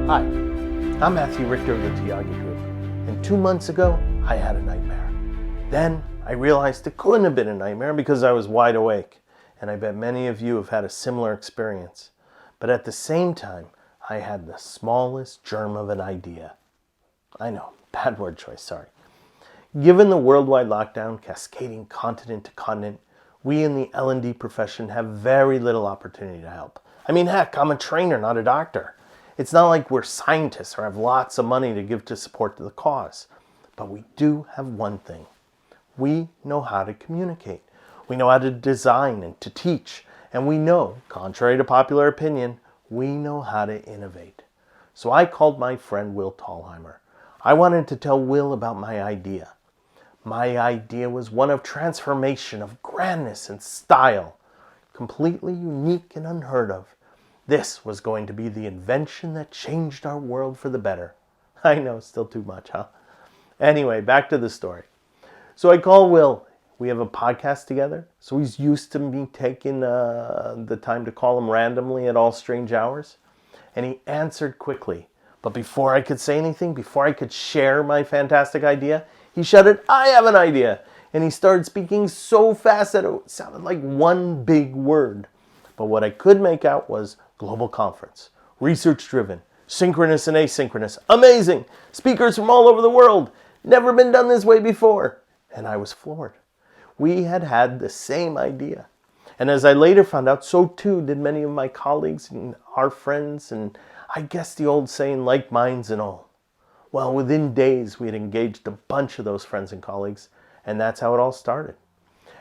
Hi, I'm Matthew Richter of the Thiagi group, and 2 months ago, I had a nightmare. Then, I realized it couldn't have been a nightmare because I was wide awake, and I bet many of you have had a similar experience. But at the same time, I had the smallest germ of an idea. I know, bad word choice, sorry. Given the worldwide lockdown cascading continent to continent, we in the L&D profession have very little opportunity to help. I mean, heck, I'm a trainer, not a doctor. It's not like we're scientists or have lots of money to give to support the cause. But we do have one thing. We know how to communicate. We know how to design and to teach. And we know, contrary to popular opinion, we know how to innovate. So I called my friend Will Thalheimer. I wanted to tell Will about my idea. My idea was one of transformation, of grandness and style, completely unique and unheard of. This was going to be the invention that changed our world for the better. I know, still too much, huh? Anyway, back to the story. So I call Will. We have a podcast together, so he's used to me taking the time to call him randomly at all strange hours. And he answered quickly. But before I could say anything, before I could share my fantastic idea, he shouted, "I have an idea!" And he started speaking so fast that it sounded like one big word. But what I could make out was global conference, research-driven, synchronous and asynchronous, amazing, speakers from all over the world, never been done this way before. And I was floored. We had had the same idea. And as I later found out, so too did many of my colleagues and our friends, and I guess the old saying, like minds and all. Well, within days, we had engaged a bunch of those friends and colleagues, and that's how it all started.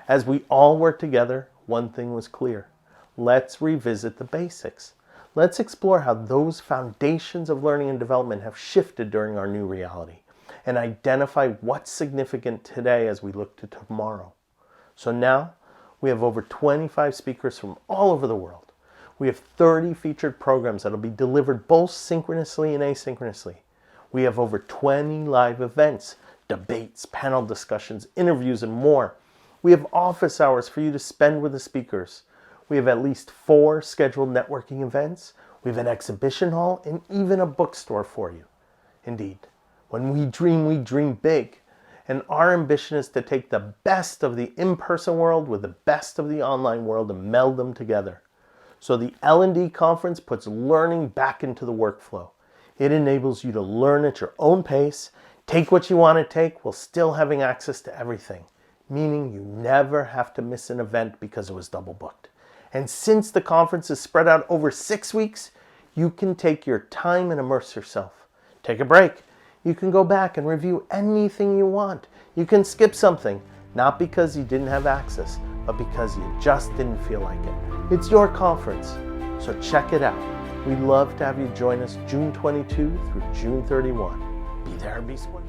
As we all worked together, one thing was clear. Let's revisit the basics. Let's explore how those foundations of learning and development have shifted during our new reality, and identify what's significant today as we look to tomorrow. So now, we have over 25 speakers from all over the world. We have 30 featured programs that will be delivered both synchronously and asynchronously. We have over 20 live events, debates, panel discussions, interviews, and more. We have office hours for you to spend with the speakers. We have at least 4 scheduled networking events. We have an exhibition hall and even a bookstore for you. Indeed, when we dream big. And our ambition is to take the best of the in-person world with the best of the online world and meld them together. So the L&D Conference puts learning back into the workflow. It enables you to learn at your own pace, take what you want to take while still having access to everything, meaning you never have to miss an event because it was double booked. And since the conference is spread out over 6 weeks, you can take your time and immerse yourself. Take a break. You can go back and review anything you want. You can skip something, not because you didn't have access, but because you just didn't feel like it. It's your conference, so check it out. We'd love to have you join us June 22 through June 31. Be there, be square.